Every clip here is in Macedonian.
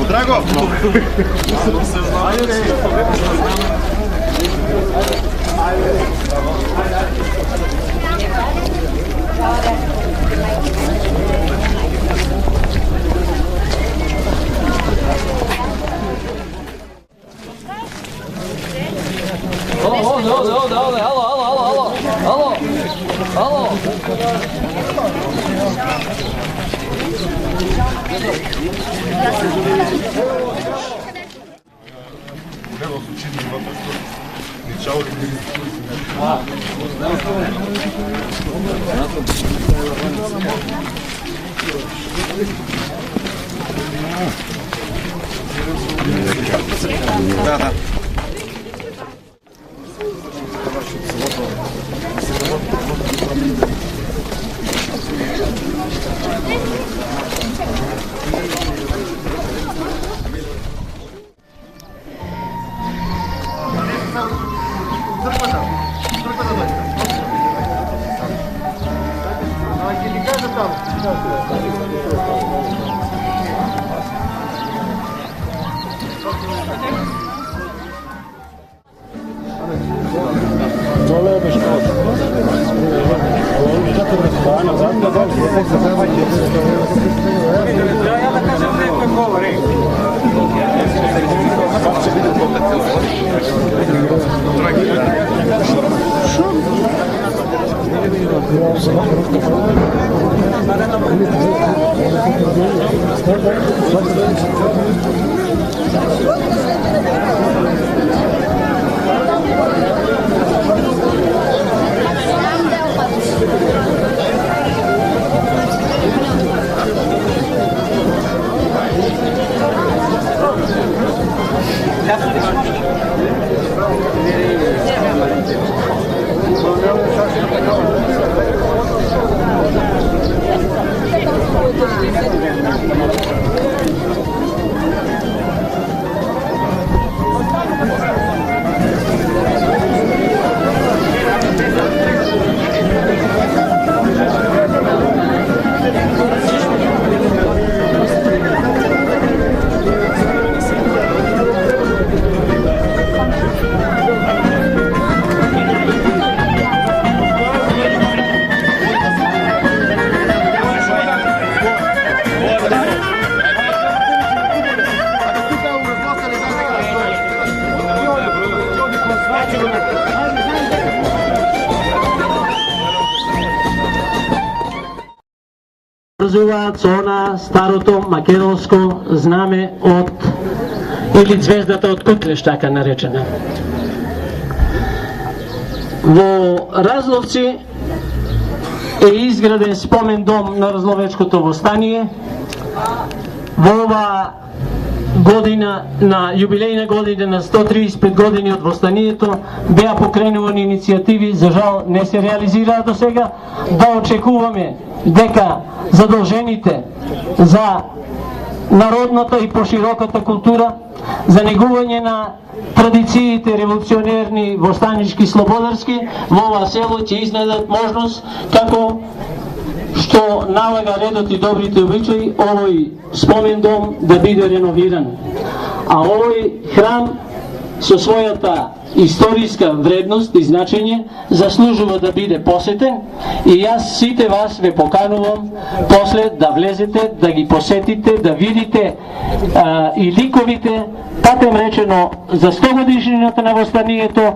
Drago! Hallo. Да. Врзуваат со она старото македонско знаме од или звездата од Кутлеш, така наречена. Во Разловци е изграден спомен дом на Разловечкото востание. Во ова година, на јубилејна година на 135 години од востанието, беа покренувани иницијативи, за жал не се реализираа до сега, да очекуваме дека задолжените за народната и пошироката култура, за негување на традициите револуционерни, востанички, слободарски, во ова село ќе изнедат можност како што налага редот и добрите обичаи, овој спомен дом да биде реновиран. А овој храм со својата историска вредност и значење заслужува да биде посетен и јас сите вас ве поканувам после да влезете, да ги посетите, да видите и ликовите, татем речено за 100 годишнината на востанието.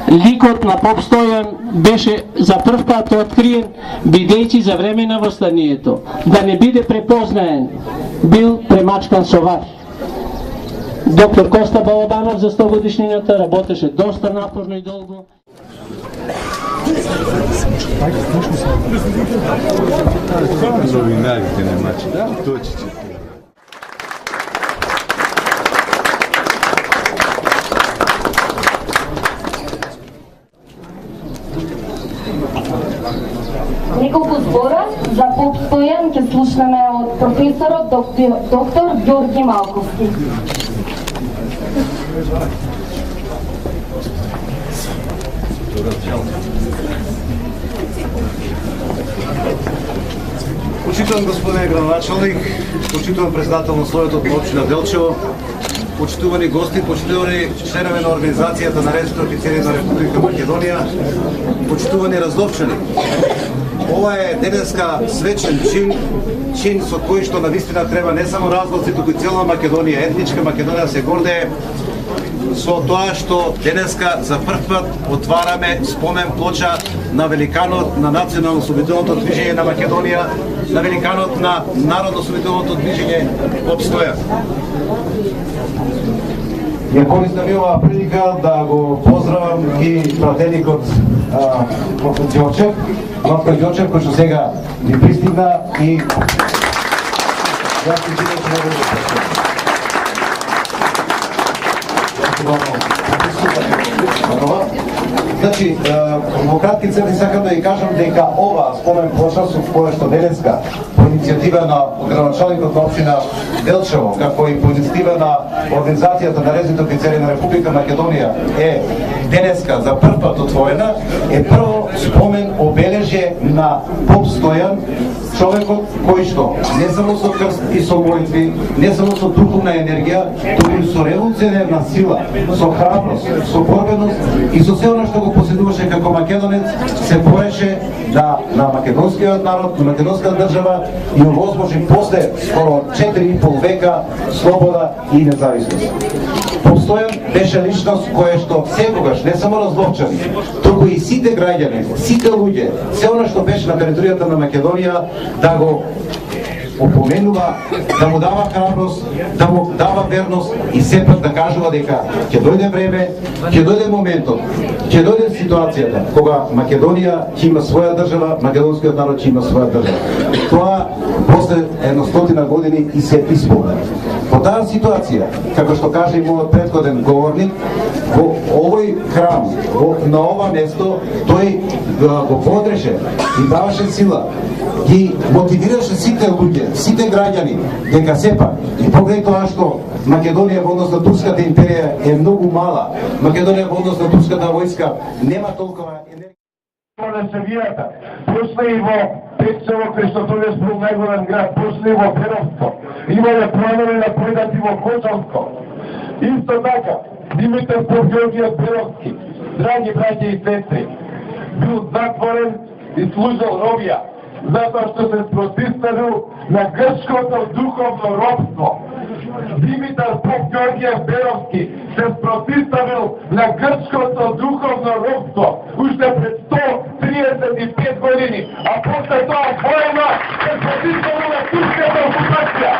Ликот на поп Стојан беше за прв пат откриен бидејќи за време на востанието да не биде препознаен, бил премачкан со вар. Доктор Коста Балабанов за 100 годишнината работеше доста напорно и долго. Новинарите на матча. Да, точно. Неколку збора за постојан ќе слушнеме од професорот доктор Ѓорги Малковски. Почитуван господин градоначалник, почитуван председател на Советот на општина Делчево, почитувани гости, почитувани членови на Организацијата на редовите офицери на Република Македонија, почитувани раздовчани. Ова е денеска свечен чин со кој што навистина треба не само разлоци, туку и цела Македонија, етничка Македонија се гордее со тоа што денеска за прв пат отвараме спомен плоча на великанот на национално-освободителното движење на Македонија, на великанот на народно-освободителното движење Обстојан. Ја користам и оваа прилика да го поздравам и пратеникот Владко Ѓорчев, кој што сега ни пристигна и јас Значи, во кратки црти сакам да ја кажам дека ова спомен плоча со која што денеска по иницијатива на градоначалникот на општина Делчево, како и по иницијатива на Организацијата на редовите офицери на Република Македонија е денеска за прв пат отворена, е прво спомен обележје на Поп Стојан, човекот кој што не само со крст и со молитви, не само со духовна енергија, туку и со револуционерна сила, со храброст, со борбеност и со се она што го поседуваше како македонец, се бореше да на македонскиот народ, на македонската држава и овозможи после скоро 4,5 века слобода и независност. Поп Стојан беше личност која што секогаш не само разловчани, туку и сите граѓани, сите луѓе, се она што беше на територијата на Македонија да го опоменува, да му дава храброст, да му дава верност и сепак да кажува дека ќе дојде време, ќе дојде моментот, ќе дојде ситуацијата кога Македонија ќе има своја држава, македонскиот народ ќе има своја држава. Тоа после 100 години и се исполни. Во таа ситуација, како што каже и мојот претходен говорник, во овој храм, на ова место, тој го подреше и даваше сила, ги мотивираше сите луѓе, сите граѓани, дека сепак и покрај тоа што Македонија во однос на турската империја е многу мала, Македонија во однос на турската војска нема толкова енергија. На Севијата, после и во Петчево, кај што тој е бил најголем град, после и во Беровско, имале планови да појдат и во Кочанско. Исто така, Димитар Ѓорѓиот Беровски, драги браќи и сестри, бил затворен и служил робија, затоа што се протиставил на грчкото духовно робство. Димитар Ѓорѓиот Беровски се протиставил на грчкото духовно робство уште пред 135 години, а после тоа војна се протиставил на турската окупација.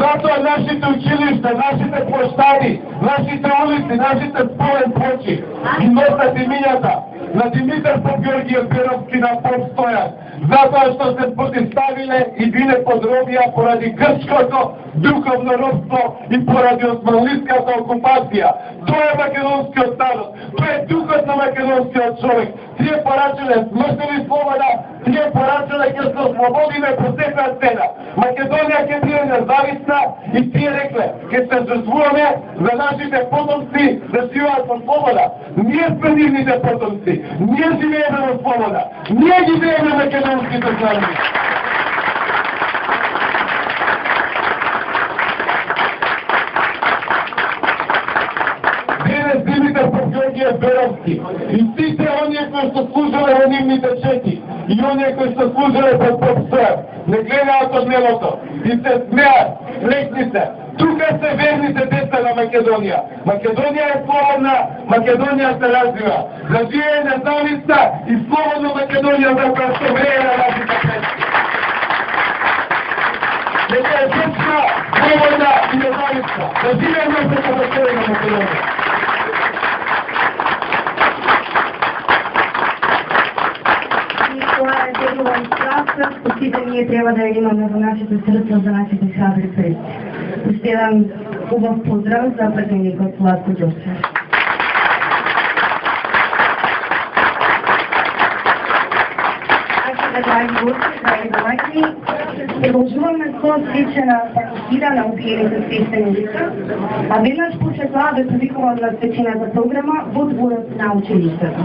Затоа нашите училишта, нашите площади, нашите улици, нашите спомен плочи ги носат имињата на Димитар Ѓорѓиот Беровски, на Поп Стојан, затоа што се протиставиле и биле под робија поради грчкото духовно робство и поради османлиската окупација. Тоа е македонскиот народ, тоа е духот на македонскиот човек. Тие порачале смртна и слобода, тие порачале ќе се ослободиме по секоја цена. Македонија ќе биде независна и тие рекле ќе се жртвуваме за нашите потомци да живеат во слобода. Ние сме нивните потомци, ние живееме во слобода, ние живееме македонските народи. Димитар Ѓорѓиот Беровски и сите оние кои што служеле во нивните чети и оние кои што служеле под Поп Стојан не гледаат од небото и се смеат, среќни се. Тука се верните деца на Македонија. Македонија е слободна, Македонија се развива. Да живее независна и слободна Македонија за која што врее на нашите предци. Дека е вечна, слободна и независна Да живее нашата Македонија, Македонија! Това е негова изправка, сите ние трябва да я имаме во нашите срца за нашите храбри предци. Уште еден хубав поздрав за пратеникот Владко Ѓорчев. Драги гости, драги домаќини, продолжуваме со свечена патихира на убиените свештени лица, а веднаш после тоа да повикувам на свечената програма во дворот на училиштето.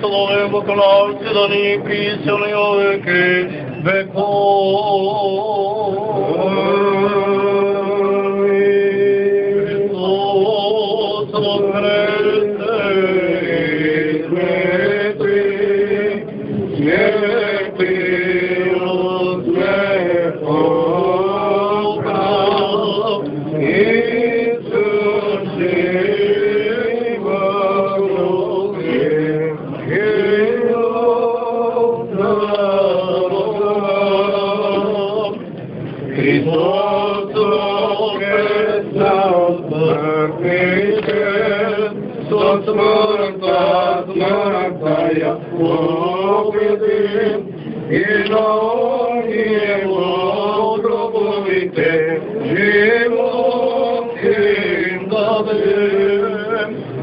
Славе Богославце, да ни писали овеки веков.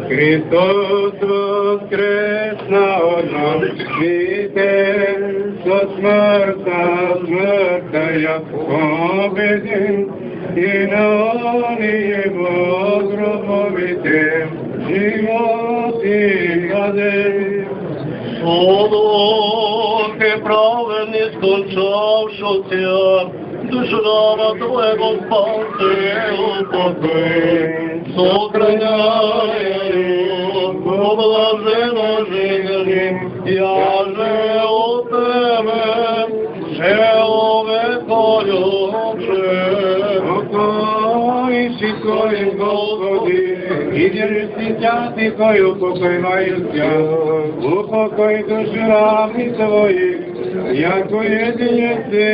Христос воскресна от мертвите, со смъртта я победим, и на ония во гробовите живот и даде. Судох е правен изкончавшо тя, душата Твоего спасе упокой. Сохраняй, блажено живи, я же от Тебе, человеко любше. Покой си Твоим, Господи, и держи Тя Тихою покойваюся, упокой души рабни Твоих, яко едине Ти,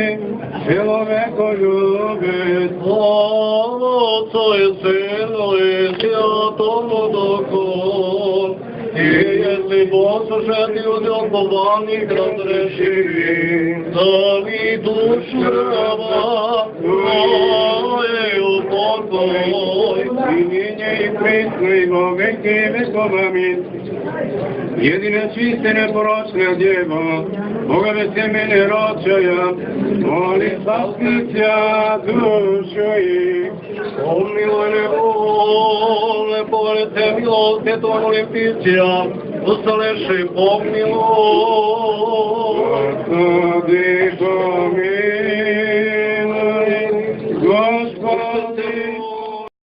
человеко любит. Слава Отцу и Сыну и Святому Духу, и если послушать людям пованных разреши, дали душу раба Твою покой. И ныне и пресно и во веки веков. Аминь. Jedina čista neporočna Djevo, Boga bez temene ročaja, moli spasnića dušu ih. Pomiloj ne povrete milosti Tvoj molim Tića, ustaleši pomiloj. Gospodi pomiloj.